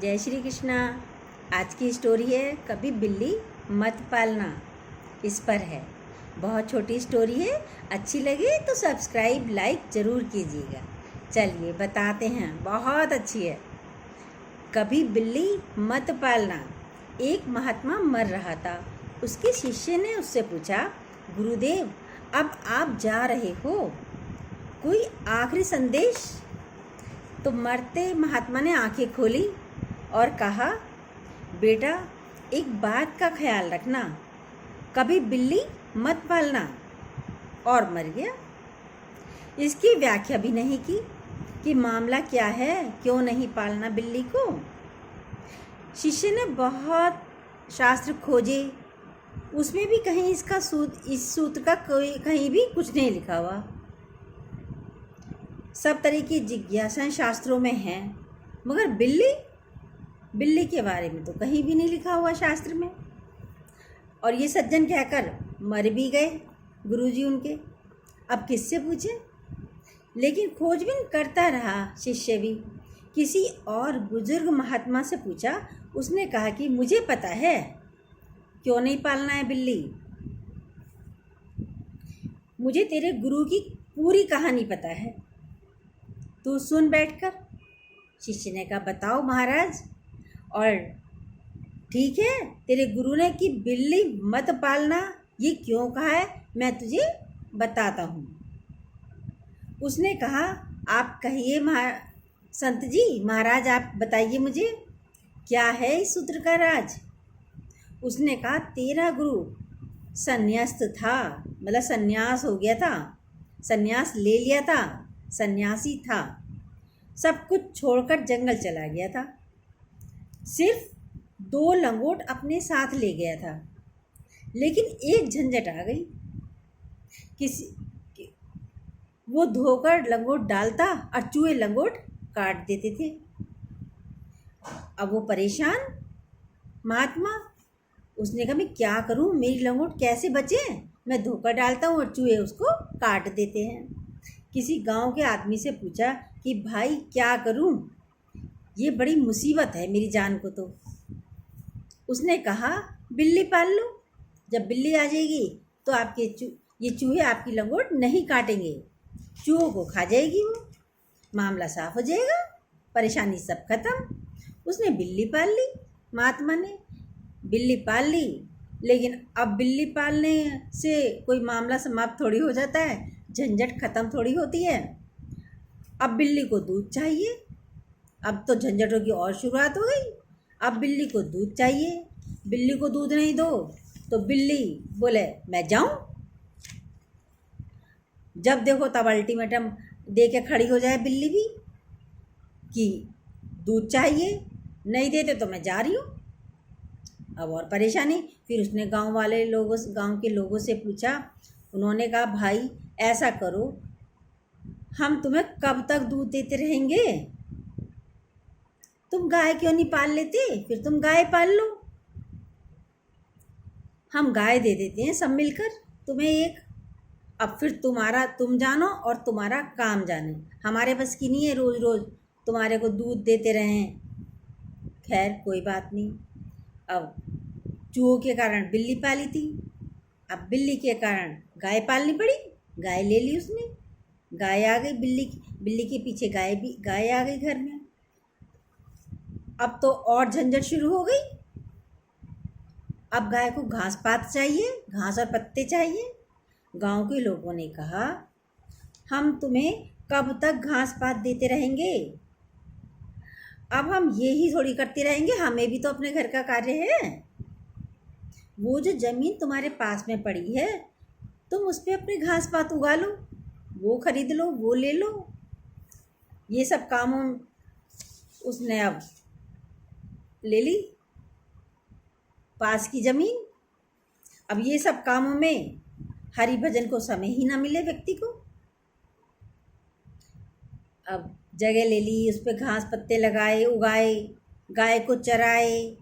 जय श्री कृष्णा। आज की स्टोरी है कभी बिल्ली मत पालना। इस पर है, बहुत छोटी स्टोरी है। अच्छी लगे तो सब्सक्राइब लाइक ज़रूर कीजिएगा। चलिए बताते हैं, बहुत अच्छी है। कभी बिल्ली मत पालना। एक महात्मा मर रहा था। उसके शिष्य ने उससे पूछा, गुरुदेव अब आप जा रहे हो, कोई आखिरी संदेश? तो मरते महात्मा ने आंखें खोली और कहा, बेटा एक बात का ख्याल रखना, कभी बिल्ली मत पालना। और मर गया। इसकी व्याख्या भी नहीं की कि मामला क्या है, क्यों नहीं पालना बिल्ली को। शिष्य ने बहुत शास्त्र खोजे, उसमें भी कहीं इस सूत्र का कोई कहीं भी कुछ नहीं लिखा हुआ। सब तरह की जिज्ञासाएं शास्त्रों में हैं, मगर बिल्ली के बारे में तो कहीं भी नहीं लिखा हुआ शास्त्र में। और ये सज्जन कहकर मर भी गए गुरुजी उनके। अब किससे पूछे? लेकिन खोजबीन करता रहा शिष्य भी। किसी और बुजुर्ग महात्मा से पूछा। उसने कहा कि मुझे पता है, क्यों नहीं पालना है बिल्ली। मुझे तेरे गुरु की पूरी कहानी पता है, तू सुन बैठकर। शिष्य ने कहा, बताओ महाराज। और ठीक है, तेरे गुरु ने कि बिल्ली मत पालना, ये क्यों कहा है मैं तुझे बताता हूँ। उसने कहा, आप कहिए संत जी, महाराज आप बताइए मुझे, क्या है इस सूत्र का राज? उसने कहा, तेरा गुरु संन्यास्त था, मतलब संन्यास हो गया था, संन्यास ले लिया था, सन्यासी था, सब कुछ छोड़कर जंगल चला गया था। सिर्फ 2 लंगोट अपने साथ ले गया था। लेकिन एक झंझट आ गई। वो धोकर लंगोट डालता और चूहे लंगोट काट देते थे। अब वो परेशान महात्मा, उसने कहा, मैं क्या करूं, मेरी लंगोट कैसे बचे? मैं धोकर डालता हूँ और चूहे उसको काट देते हैं। किसी गांव के आदमी से पूछा कि भाई क्या करूं, ये बड़ी मुसीबत है मेरी जान को। तो उसने कहा, बिल्ली पाल लो। जब बिल्ली आ जाएगी तो ये चूहे आपकी लंगोट नहीं काटेंगे, चूहों को खा जाएगी वो, मामला साफ हो जाएगा, परेशानी सब खत्म। उसने बिल्ली पाल ली। महात्मा ने बिल्ली पाल ली, लेकिन अब बिल्ली पालने से कोई मामला समाप्त थोड़ी हो जाता है, झंझट खत्म थोड़ी होती है। अब बिल्ली को दूध चाहिए। अब तो झंझटों की और शुरुआत हो गई। अब बिल्ली को दूध चाहिए। बिल्ली को दूध नहीं दो तो बिल्ली बोले मैं जाऊं। जब देखो तब अल्टीमेटम दे के खड़ी हो जाए बिल्ली भी कि दूध चाहिए, नहीं देते तो मैं जा रही हूँ। अब और परेशानी। फिर उसने गांव के लोगों से पूछा। उन्होंने कहा, भाई ऐसा करो, हम तुम्हें कब तक दूध देते रहेंगे? तुम गाय क्यों नहीं पाल लेते? फिर तुम गाय पाल लो, हम गाय दे देते हैं सब मिलकर तुम्हें एक। अब फिर तुम जानो और तुम्हारा काम जाने, हमारे बस की नहीं है रोज़ रोज़ तुम्हारे को दूध देते रहें। खैर कोई बात नहीं। अब चूहों के कारण बिल्ली पाली थी, अब बिल्ली के कारण गाय पालनी पड़ी। गाय ले ली उसने, गाय आ गई, बिल्ली के पीछे गाय आ गई घर में। अब तो और झंझट शुरू हो गई। अब गाय को घास पात चाहिए, घास और पत्ते चाहिए। गांव के लोगों ने कहा, हम तुम्हें कब तक घास पात देते रहेंगे? अब हम ये ही थोड़ी करते रहेंगे, हमें भी तो अपने घर का कार्य है। वो जो ज़मीन तुम्हारे पास में पड़ी है, तुम उस पर अपने घास पात उगा लो, वो खरीद लो, वो ले लो। ये सब कामों उसने अब ले ली पास की ज़मीन। अब ये सब कामों में हरि भजन को समय ही ना मिले व्यक्ति को। अब जगह ले ली, उस पर घास पत्ते लगाए, उगाए, गाय को चराए,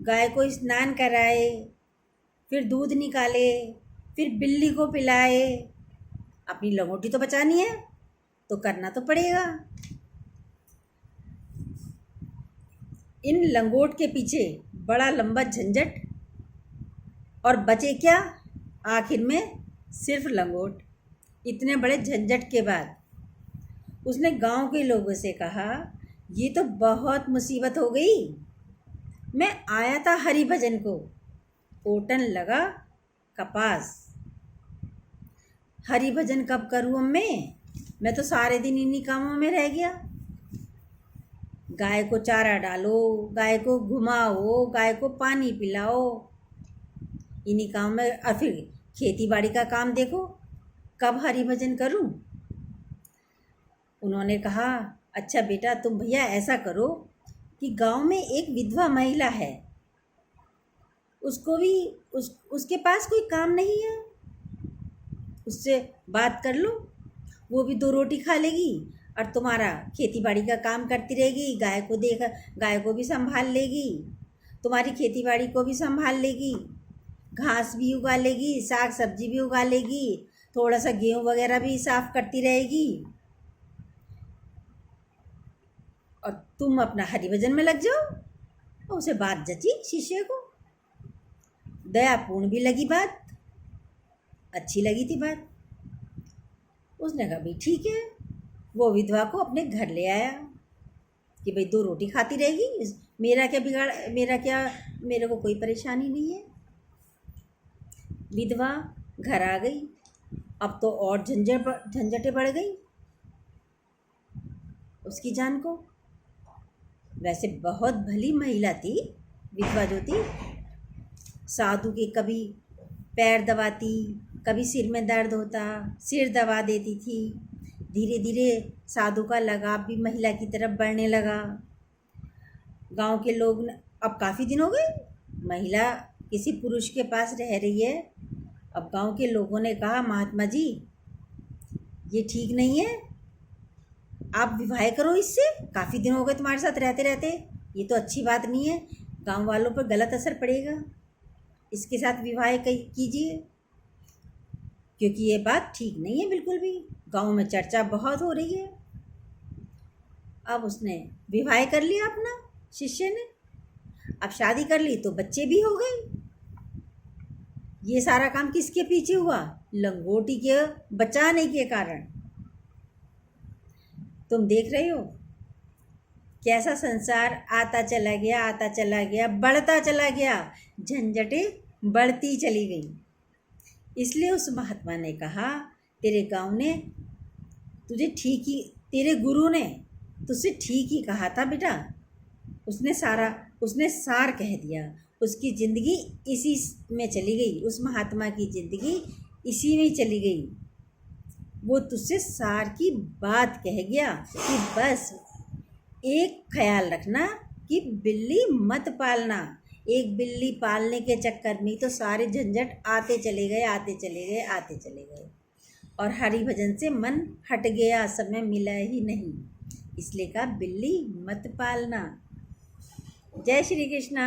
गाय को स्नान कराए, फिर दूध निकाले, फिर बिल्ली को पिलाए। अपनी लंगोटी तो बचानी है तो करना तो पड़ेगा। इन लंगोट के पीछे बड़ा लंबा झंझट, और बचे क्या आखिर में, सिर्फ लंगोट। इतने बड़े झंझट के बाद उसने गांव के लोगों से कहा, ये तो बहुत मुसीबत हो गई। मैं आया था हरि भजन को, ओटन लगा कपास। हरि भजन कब करूँ अम्मे, मैं तो सारे दिन इन्हीं कामों में रह गया। गाय को चारा डालो, गाय को घुमाओ, गाय को पानी पिलाओ, इन्हीं काम में। और फिर खेती बाड़ी का काम देखो, कब हरि भजन करूं। उन्होंने कहा, अच्छा बेटा तुम भैया ऐसा करो कि गांव में एक विधवा महिला है, उसको भी उसके पास कोई काम नहीं है, उससे बात कर लो, वो भी 2 रोटी खा लेगी और तुम्हारा खेती बाड़ी का काम करती रहेगी। गाय को भी संभाल लेगी, तुम्हारी खेती बाड़ी को भी संभाल लेगी, घास भी उगा लेगी, साग सब्जी भी उगा लेगी, थोड़ा सा गेहूँ वगैरह भी साफ करती रहेगी, और तुम अपना हरि भजन में लग जाओ। और उसे बात जची, शिष्य को दयापूर्ण भी लगी बात, अच्छी लगी थी बात। उसने कहा भाई ठीक है। वो विधवा को अपने घर ले आया कि भाई 2 रोटी खाती रहेगी, मेरा क्या, मेरे को कोई परेशानी नहीं है। विधवा घर आ गई। अब तो और झंझटें बढ़ गई उसकी जान को। वैसे बहुत भली महिला थी विधवा जो थी। साधु के कभी पैर दबाती, कभी सिर में दर्द होता, सिर दबा देती थी। धीरे धीरे साधु का लगाव भी महिला की तरफ बढ़ने लगा। गांव के लोग, अब काफ़ी दिन हो गए महिला किसी पुरुष के पास रह रही है। अब गांव के लोगों ने कहा, महात्मा जी ये ठीक नहीं है, आप विवाह करो इससे, काफ़ी दिन हो गए तुम्हारे साथ रहते रहते, ये तो अच्छी बात नहीं है, गांव वालों पर गलत असर पड़ेगा, इसके साथ विवाह कीजिए, क्योंकि ये बात ठीक नहीं है बिल्कुल भी, गांव में चर्चा बहुत हो रही है। अब उसने विवाह कर लिया अपना, शिष्य ने। अब शादी कर ली तो बच्चे भी हो गए। ये सारा काम किसके पीछे हुआ, लंगोटी के बचाने के कारण। तुम देख रहे हो कैसा संसार आता चला गया, बढ़ता चला गया, झंझटें बढ़ती चली गई। इसलिए उस महात्मा ने कहा, तेरे गांव ने तेरे गुरु ने तुझसे ठीक ही कहा था बेटा। उसने सार कह दिया। उसकी ज़िंदगी इसी में चली गई, उस महात्मा की ज़िंदगी इसी में ही चली गई। वो तुझसे सार की बात कह गया कि बस एक ख्याल रखना कि बिल्ली मत पालना। एक बिल्ली पालने के चक्कर में तो सारे झंझट आते चले गए और हरि भजन से मन हट गया, समय मिला ही नहीं। इसलिए कहा बिल्ली मत पालना। जय श्री कृष्णा।